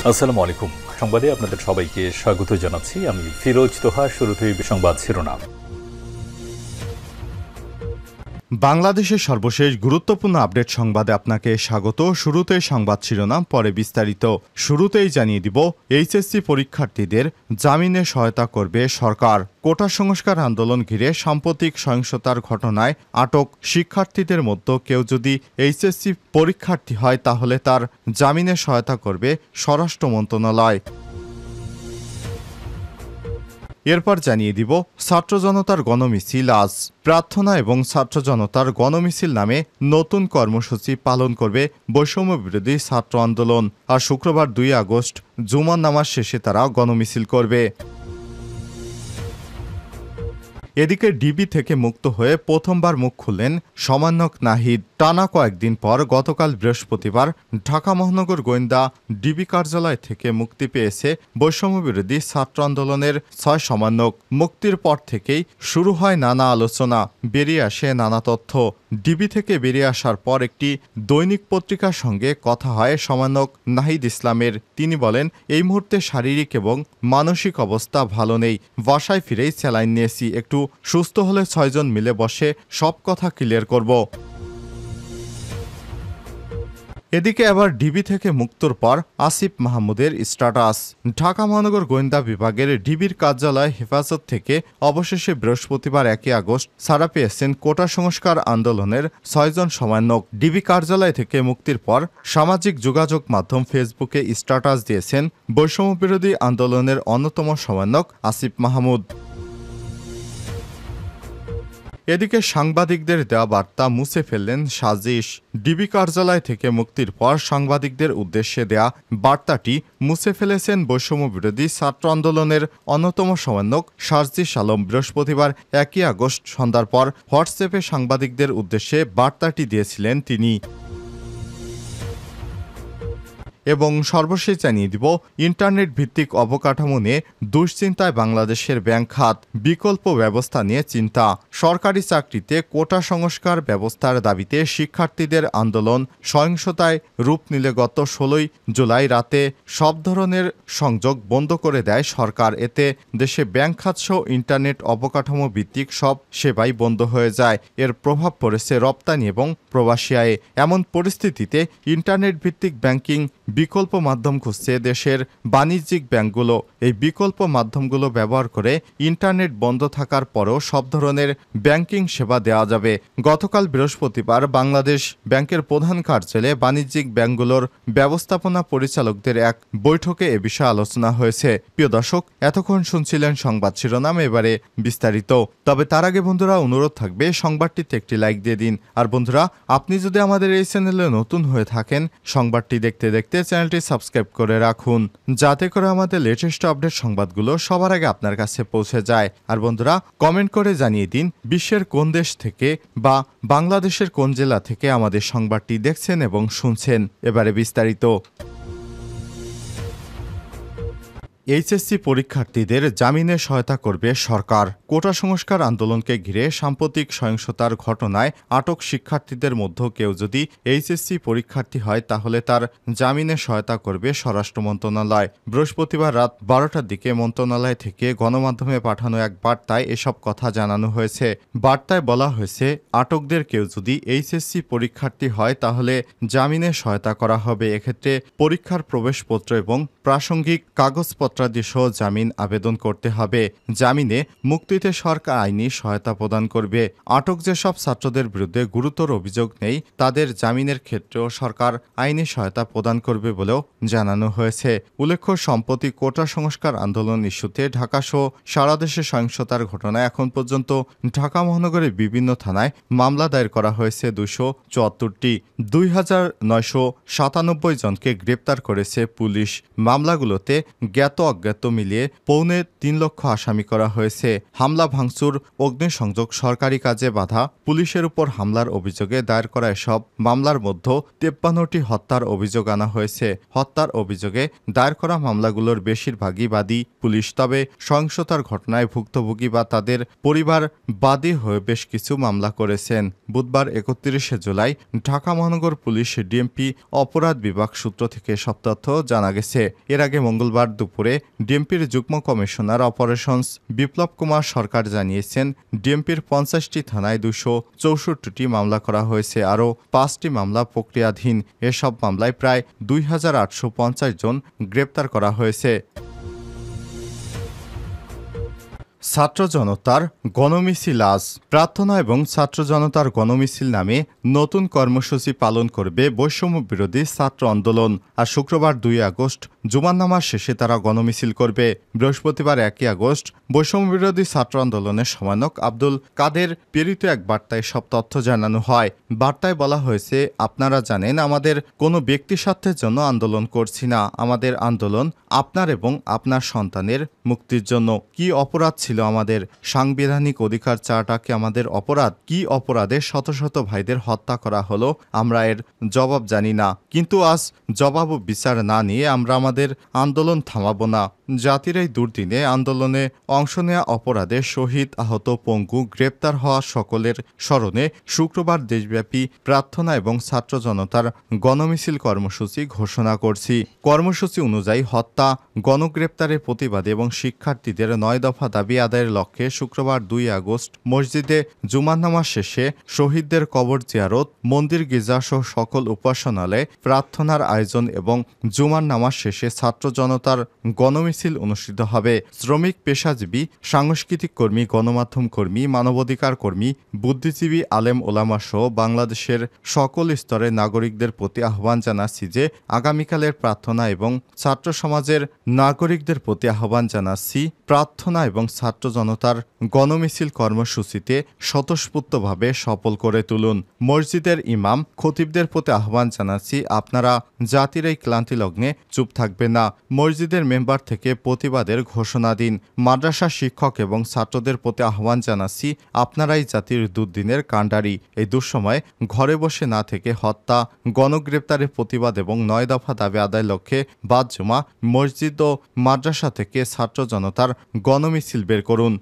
আসসালামু আলাইকুম। সংবাদে আপনাদের সবাইকে স্বাগত জানাচ্ছি। আমি ফিরোজ তোহা। শুরুতেই সংবাদ শিরোনাম। বাংলাদেশের সর্বশেষ গুরুত্বপূর্ণ আপডেট সংবাদে আপনাকে স্বাগত। শুরুতেই সংবাদ শিরোনাম, পরে বিস্তারিত। শুরুতেই জানিয়ে দিব, এইচএসসি পরীক্ষার্থীদের জামিনে সহায়তা করবে সরকার। কোটা সংস্কার আন্দোলন ঘিরে সাম্প্রতিক সহিংসতার ঘটনায় আটক শিক্ষার্থীদের মধ্যে কেউ যদি এইচএসসি পরীক্ষার্থী হয় তাহলে তার জামিনে সহায়তা করবে স্বরাষ্ট্র মন্ত্রণালয়। এরপর জানিয়ে দিব, ছাত্র জনতার গণমিছিল আজ। প্রার্থনা এবং ছাত্র জনতার গণমিছিল নামে নতুন কর্মসূচি পালন করবে বৈষম্য বিরোধী ছাত্র আন্দোলন। আর শুক্রবার 2 আগস্ট জুমার নামাজ শেষে তারা গণমিছিল করবে। এদিকে ডিবি থেকে মুক্ত হয়ে প্রথমবার মুখ খুললেন সমন্বয়ক নাহিদ। টানা কয়েকদিন পর গতকাল বৃহস্পতিবার ঢাকা মহানগর গোয়েন্দা ডিবি কার্যালয় থেকে মুক্তি পেয়েছে বৈষম্যবিরোধী ছাত্র আন্দোলনের 6 সমন্বয়ক। মুক্তির পর থেকেই শুরু হয় নানা আলোচনা, বেরিয়ে আসে নানা তথ্য। ডিবি থেকে বেরিয়ে আসার পর একটি দৈনিক পত্রিকার সঙ্গে কথা হয় সমন্বয়ক নাহিদ ইসলামের। তিনি বলেন, এই মুহূর্তে শারীরিক এবং মানসিক অবস্থা ভালো নেই, বাসায় ফিরেই স্যালাইন নিয়েছি, একটু সুস্থ হলে 6 জন মিলে বসে সব কথা ক্লিয়ার করব। এদিকে আবার ডিবি থেকে মুক্তর পর আসিফ মাহমুদের স্ট্যাটাস। ঢাকা মহানগর গোয়েন্দা বিভাগের ডিবির কার্যালয় হেফাজত থেকে অবশেষে বৃহস্পতিবার 1 আগস্ট ছাড়া পেয়েছেন কোটা সংস্কার আন্দোলনের 6 জন সমন্বয়ক। ডিবি কার্যালয় থেকে মুক্তির পর সামাজিক যোগাযোগ মাধ্যম ফেসবুকে স্ট্যাটাস দিয়েছেন বৈষম্যবিরোধী আন্দোলনের অন্যতম সমন্বয়ক আসিফ মাহমুদ। এদিকে সাংবাদিকদের দেওয়া বার্তা মুছে ফেললেন সাজিশ। ডিবি কার্যালয় থেকে মুক্তির পর সাংবাদিকদের উদ্দেশ্যে দেয়া বার্তাটি মুছে ফেলেছেন বৈষম্যবিরোধী ছাত্র আন্দোলনের অন্যতম সমন্বয়ক সাজিশ আলম। বৃহস্পতিবার 1 আগস্ট সন্ধ্যার পর হোয়াটসঅ্যাপে সাংবাদিকদের উদ্দেশ্যে বার্তাটি দিয়েছিলেন তিনি। এবং সর্বশেষ জানিয়ে দিব, ইন্টারনেট ভিত্তিক অবকাঠামো নিয়ে দুশ্চিন্তায় বাংলাদেশের ব্যাংক খাত। বিকল্প ব্যবস্থা নিয়ে চিন্তা। সরকারি চাকরিতে কোটা সংস্কার ব্যবস্থার দাবিতে শিক্ষার্থীদের আন্দোলন সহিংসতায় রূপ নিলে গত 16 জুলাই রাতে সব ধরনের সংযোগ বন্ধ করে দেয় সরকার। এতে দেশে ব্যাংক খাতসহ ইন্টারনেট অবকাঠামো ভিত্তিক সব সেবাই বন্ধ হয়ে যায়। এর প্রভাব পড়েছে রপ্তানি এবং প্রবাসী আয়ে। এমন পরিস্থিতিতে ইন্টারনেট ভিত্তিক ব্যাংকিং বিকল্প মাধ্যম খুঁজছে দেশের বাণিজ্যিক ব্যাংকগুলো। এই বিকল্প মাধ্যমগুলো ব্যবহার করে ইন্টারনেট বন্ধ থাকার পরেও সব ধরনের ব্যাংকিং সেবা দেওয়া যাবে। গতকাল বৃহস্পতিবার বাংলাদেশ ব্যাংকের প্রধান কার্যালয়ে বাণিজ্যিক ব্যাংকগুলোর ব্যবস্থাপনা পরিচালকদের এক বৈঠকে এ বিষয়ে আলোচনা হয়েছে। প্রিয় দর্শক, এতক্ষণ শুনছিলেন সংবাদ শিরোনাম, এবারে বিস্তারিত। তবে তার আগে বন্ধুরা, অনুরোধ থাকবে সংবাদটিতে একটি লাইক দিয়ে দিন। আর বন্ধুরা, আপনি যদি আমাদের এই চ্যানেলে নতুন হয়ে থাকেন, সংবাদটি দেখতে দেখতে চ্যানেলটি সাবস্ক্রাইব করে রাখুন, যাতে করে আমাদের লেটেস্ট আপডেট সংবাদগুলো সবার আগে আপনার কাছে পৌঁছে যায়। আর বন্ধুরা, কমেন্ট করে জানিয়ে দিন বিশ্বের কোন দেশ থেকে বা বাংলাদেশের কোন জেলা থেকে আমাদের সংবাদটি দেখছেন এবং শুনছেন। এবারে বিস্তারিত। এইচএসসি পরীক্ষার্থীদের জামিনে সহায়তা করবে সরকার। কোটা সংস্কার আন্দোলনকে ঘিরে সাম্প্রতিক সহিংসতার ঘটনায় আটক শিক্ষার্থীদের মধ্যে কেউ যদি এইচএসসি পরীক্ষার্থী হয় তাহলে তার জামিনে সহায়তা করবে স্বরাষ্ট্র মন্ত্রণালয়। বৃহস্পতিবার রাত 12টার দিকে মন্ত্রণালয় থেকে গণমাধ্যমে পাঠানো এক বার্তায় এসব কথা জানানো হয়েছে। বার্তায় বলা হয়েছে, আটকদের কেউ যদি এইচএসসি পরীক্ষার্থী হয় তাহলে জামিনে সহায়তা করা হবে। এক্ষেত্রে পরীক্ষার প্রবেশপত্র এবং প্রাসঙ্গিক কাগজপত্র সহ জামিন আবেদন করতে হবে। জামিনে মুক্তিতে সরকার আইনি সহায়তা প্রদান করবে। আটক যেসব ছাত্রদের বিরুদ্ধে গুরুতর অভিযোগ নেই তাদের জামিনের ক্ষেত্রেও সরকার আইনি সহায়তা প্রদান করবে বলেও জানানো হয়েছে। উল্লেখ্য, সম্প্রতি কোটা সংস্কার আন্দোলন ইস্যুতে ঢাকাসহ সারা দেশে সহিংসতার ঘটনায় এখন পর্যন্ত ঢাকা মহানগরের বিভিন্ন থানায় মামলা দায়ের করা হয়েছে 274টি। 2997 জনকে গ্রেপ্তার করেছে পুলিশ। মামলাগুলোতে জ্ঞাত অজ্ঞাত মিলিয়ে 3.25 লক্ষ আসামি করা হয়েছে। হামলা ভাঙচুর, অগ্নিসংযোগ, সরকারি কাজে বাধা, পুলিশের উপর হামলার অভিযোগে দায়ের করা এসব মামলার মধ্যে 53টি হত্যার অভিযোগ আনা হয়েছে। হত্যার অভিযোগে দায়ের করা মামলাগুলোর বেশিরভাগই বাদী পুলিশ, তবে সহিংসতার ঘটনায় ভুক্তভোগী বা তাদের পরিবার বাদী হয়ে বেশ কিছু মামলা করেছেন। বুধবার 31শে জুলাই ঢাকা মহানগর পুলিশ ডিএমপি অপরাধ বিভাগ সূত্র থেকে সব তথ্য জানা গেছে। এর আগে মঙ্গলবার দুপুরে ডিএমপির যুগ্ম কমিশনার অপারেশনস বিপ্লব কুমার সরকার জানিয়েছেন, ডিএমপির 50টি থানায় 264টি মামলা করা হয়েছে, আরও 5টি মামলা প্রক্রিয়াধীন। এসব মামলায় প্রায় 2850 জন গ্রেপ্তার করা হয়েছে। ছাত্র জনতার গণমিছিল আজ। প্রার্থনা এবং ছাত্র জনতার গণমিছিল নামে নতুন কর্মসূচি পালন করবে বৈষম্য বিরোধী ছাত্র আন্দোলন। আর শুক্রবার 2 আগস্ট জুমার নামাজ শেষে তারা গণমিছিল করবে। বৃহস্পতিবার 1 আগস্ট বৈষম্য বিরোধী ছাত্র আন্দোলনের সমন্বয়ক আব্দুল কাদের প্রেরিত এক বার্তায় সব তথ্য জানানো হয়। বার্তায় বলা হয়েছে, আপনারা জানেন আমাদের কোনো ব্যক্তি স্বার্থের জন্য আন্দোলন করছি না। আমাদের আন্দোলন আপনার এবং আপনার সন্তানের মুক্তির জন্য। কি অপরাধ ছিল আমাদের? সাংবিধানিক অধিকার চাওয়াটাকে আমাদের অপরাধ? কি অপরাধে শত শত ভাইদের হত্যা করা হলো? আমরা এর জবাব জানি না, কিন্তু আজ জবাব ও বিচার না নিয়ে আমরা আমাদের আন্দোলন থামাবো না। জাতির এই দুর্দিনে আন্দোলনে অংশ নেওয়া অপরাধে শহীদ, আহত, পঙ্গু, গ্রেপ্তার হওয়া সকলের স্মরণে শুক্রবার দেশব্যাপী প্রার্থনা এবং ছাত্র জনতার গণমিছিল কর্মসূচি ঘোষণা করছি। কর্মসূচি অনুযায়ী হত্যা, গণগ্রেপ্তারের প্রতিবাদে এবং শিক্ষার্থীদের 9 দফা দাবি আদায়ের লক্ষ্যে শুক্রবার 2 আগস্ট মসজিদে জুমার নামাজ শেষে শহীদদের কবর জিয়ারত, মন্দির, গির্জাসহ সকল উপাসনালয়ে প্রার্থনার আয়োজন এবং জুমার নামাজ শেষে ছাত্র জনতার গণমিছিল অনুষ্ঠিত হবে। শ্রমিক, পেশাজীবী, সাংস্কৃতিক কর্মী, গণমাধ্যম কর্মী, মানবাধিকার কর্মী, বুদ্ধিজীবী, আলেম ওলামা সহ বাংলাদেশের সকল স্তরের নাগরিকদের প্রতি আহ্বান জানাচ্ছি যে আগামীকালের প্রার্থনা এবং ছাত্র সমাজের নাগরিকদের প্রতি আহ্বান জানাচ্ছি প্রার্থনা এবং ছাত্র জনতার গণমিছিল কর্মসূচিতে স্বতঃস্ফূর্তভাবে সফল করে তুলুন। মসজিদের ইমাম, খতিবদের প্রতি আহ্বান জানাচ্ছি আপনারা জাতির এই ক্লান্তি লগ্নে চুপ থাকবেন না। মসজিদের মেম্বার থেকে প্রতিবাদের ঘোষণা দিন। মাদ্রাসা শিক্ষক এবং ছাত্রদের প্রতি আহ্বান জানাচ্ছি আপনারাই জাতির দুর্দিনের কাণ্ডারি। এই দুঃসময়ে ঘরে বসে না থেকে হত্যা, গণগ্রেপ্তারের প্রতিবাদ এবং 9 দফা দাবি আদায়ের লক্ষ্যে বাদ জুমা মসজিদ ও মাদ্রাসা থেকে ছাত্র জনতার গণমিছিল বের করুন।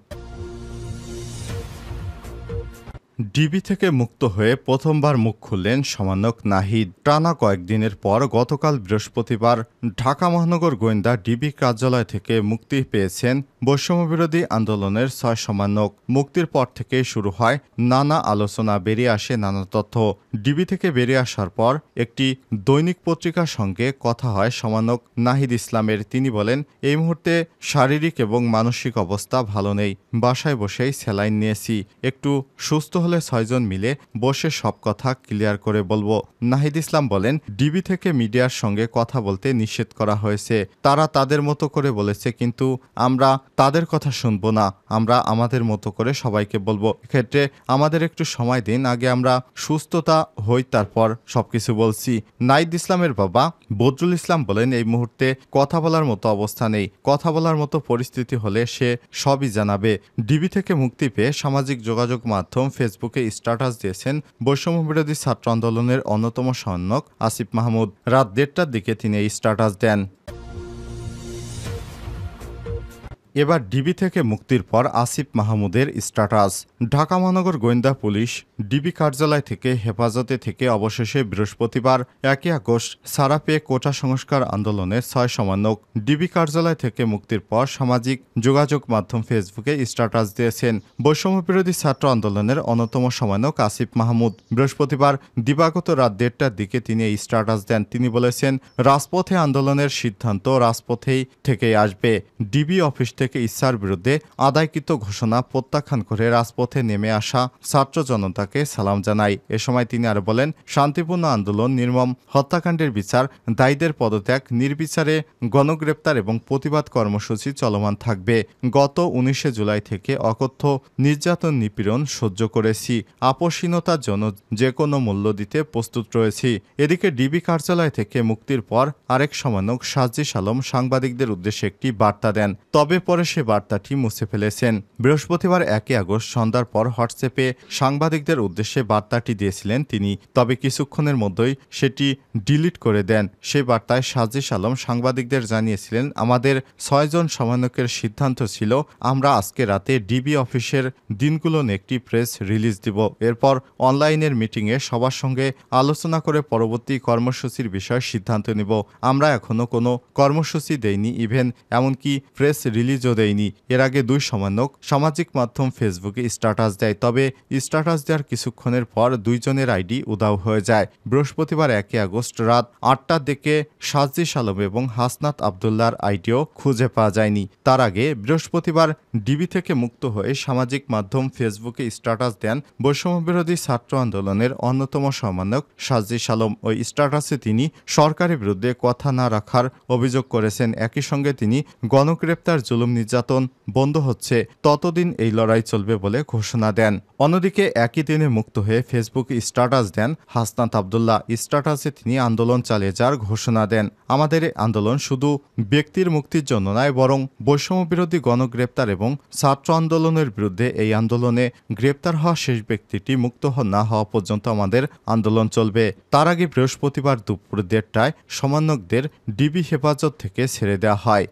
ডিবি থেকে মুক্ত হয়ে প্রথমবার মুখ খুললেন সমন্বয়ক নাহিদ। টানা কয়েকদিনের পর গতকাল বৃহস্পতিবার ঢাকা মহানগর গোয়েন্দা ডিবি কার্যালয় থেকে মুক্তি পেয়েছেন বৈষম্যবিরোধী আন্দোলনের 6 সমন্বয়ক। মুক্তির পর থেকেই শুরু হয় নানা আলোচনা, বেরিয়ে আসে নানা তথ্য। ডিবি থেকে বেরিয়ে আসার পর একটি দৈনিক পত্রিকার সঙ্গে কথা হয় সমন্বয়ক নাহিদ ইসলামের। তিনি বলেন, এই মুহূর্তে শারীরিক এবং মানসিক অবস্থা ভালো নেই, বাসায় বসেই স্যালাইন নিয়েছি, একটু সুস্থ হলে 6 জন মিলে বসে সব কথা ক্লিয়ার করে বলবো। নাহিদ ইসলাম বলেন, ডিবি থেকে মিডিয়ার সঙ্গে কথা বলতে নিষেধ করা হয়েছে। তারা তাদের মতো করে বলেছে, কিন্তু আমরা তাদের কথা শুনবো না। আমরা আমাদের মতো করে সবাইকে বলবো। এক্ষেত্রে আমাদের একটু সময় দিন, আগে আমরা সুস্থতা হই, তারপর সবকিছু বলছি। নাহিদ ইসলামের বাবা বদরুল ইসলাম বলেন, এই মুহূর্তে কথা বলার মতো অবস্থা নেই। কথা বলার মতো পরিস্থিতি হলে সে সবই জানাবে। ডিবি থেকে মুক্তি পেয়ে সামাজিক যোগাযোগ মাধ্যম ফেসবুকে স্ট্যাটাস দিয়েছেন বৈষম্য বিরোধী ছাত্র আন্দোলনের অন্যতম সমন্বয়ক আসিফ মাহমুদ। রাত 1টার দিকে তিনি এই স্ট্যাটাস দেন। এবার ডিবি থেকে মুক্তির পর আসিফ মাহমুদের স্ট্যাটাস। ঢাকা মহানগর গোয়েন্দা পুলিশ ডিবি কার্যালয় থেকে হেফাজতে থেকে অবশেষে বৃহস্পতিবার 1 আগস্ট ছাড়া পেয়ে কোটা সংস্কার আন্দোলনের 6 সমন্বয়ক ডিবি কার্যালয় থেকে মুক্তির পর সামাজিক যোগাযোগ মাধ্যম ফেসবুকে স্ট্যাটাস দিয়েছেন বৈষম্য বিরোধী ছাত্র আন্দোলনের অন্যতম সমন্বয়ক আসিফ মাহমুদ। বৃহস্পতিবার দিবাগত রাত 1টার দিকে তিনি এই স্ট্যাটাস দেন। তিনি বলেছেন, রাজপথে আন্দোলনের সিদ্ধান্ত রাজপথেই থেকেই আসবে। ডিবি অফিস থেকে থেকে ইচ্ছার বিরুদ্ধে আদায়কৃত ঘোষণা প্রত্যাখ্যান করে রাজপথে নেমে আসা ছাত্র জনতাকে সালাম জানায়। এ সময় তিনি আরো বলেন, শান্তিপূর্ণ আন্দোলন, নির্মম হত্যাকাণ্ডের বিচার, দায়ীদের পদত্যাগ, নির্বিচারে গণগ্রেপ্তার এবং প্রতিবাদ কর্মসূচি চলমান থাকবে। গত 19 জুলাই থেকে অকথ্য নির্যাতন নিপীড়ন সহ্য করেছি। আপোষহীনতার জন্য যে কোনো মূল্য দিতে প্রস্তুত রয়েছি। এদিকে ডিবি কার্যালয় থেকে মুক্তির পর আরেক সমন্বয়ক সাজিস আলম সাংবাদিকদের উদ্দেশ্যে একটি বার্তা দেন। তবে পরে সে বার্তাটি মুছে ফেলেছেন। বৃহস্পতিবার 1 আগস্ট সন্ধ্যার পর হোয়াটসঅ্যাপে সাংবাদিকদের উদ্দেশ্যে বার্তাটি দিয়েছিলেন তিনি। তবে কিছুক্ষণের মধ্যেই সেটি ডিলিট করে দেন। সেই বার্তায় সাজিস আলম সাংবাদিকদের জানিয়েছিলেন, আমাদের 6 জন সমন্বয়কের সিদ্ধান্ত ছিল আমরা আজকে রাতে ডিবি অফিসের দিনগুলো নিয়ে একটি প্রেস রিলিজ দিব। এরপর অনলাইনের মিটিংয়ে সবার সঙ্গে আলোচনা করে পরবর্তী কর্মসূচির বিষয়ে সিদ্ধান্ত নেব। আমরা এখনো কোনো কর্মসূচি দেইনি, ইভেন এমনকি প্রেস রিলিজও দেইনি। এর আগে 2 সমন্বয়ক সামাজিক মাধ্যম ফেসবুকে স্ট্যাটাস দেয়। তবে স্ট্যাটাস দেওয়ার কিছুক্ষণের পর 2 জনের আইডি উধাও হয়ে যায়। বৃহস্পতিবার 1 আগস্ট রাত 8টার দিকে সাজিস আলম এবং হাসনাত আবদুল্লাহর আইডিও খুঁজে পাওয়া যায়নি। তার আগে বৃহস্পতিবার ডিবি থেকে মুক্ত হয়ে সামাজিক মাধ্যম ফেসবুকে স্ট্যাটাস দেন বৈষম্যবিরোধী ছাত্র আন্দোলনের অন্যতম সমন্বয়ক সাজিস আলম। ওই স্ট্যাটাসে তিনি সরকারের বিরুদ্ধে কথা না রাখার অভিযোগ করেছেন। একই সঙ্গে তিনি গণগ্রেপ্তার, জুলুম নির্যাতন বন্ধ হচ্ছে ততদিন এই লড়াই চলবে বলে ঘোষণা দেন। অন্যদিকে একই দিনে মুক্ত হয়ে ফেসবুকে স্ট্যাটাস দেন হাসনাত আবদুল্লাহ। স্ট্যাটাসে তিনি আন্দোলন চালিয়ে যাওয়ার ঘোষণা দেন। আমাদের এই আন্দোলন শুধু ব্যক্তির মুক্তির জন্য নয়, বরং বৈষম্যবিরোধী গণগ্রেপ্তার এবং ছাত্র আন্দোলনের বিরুদ্ধে। এই আন্দোলনে গ্রেপ্তার হওয়া শেষ ব্যক্তিটি মুক্ত না হওয়া পর্যন্ত আমাদের আন্দোলন চলবে। তার আগে বৃহস্পতিবার দুপুর 1:30টায় সমন্বয়কদের ডিবি হেফাজত থেকে ছেড়ে দেওয়া হয়।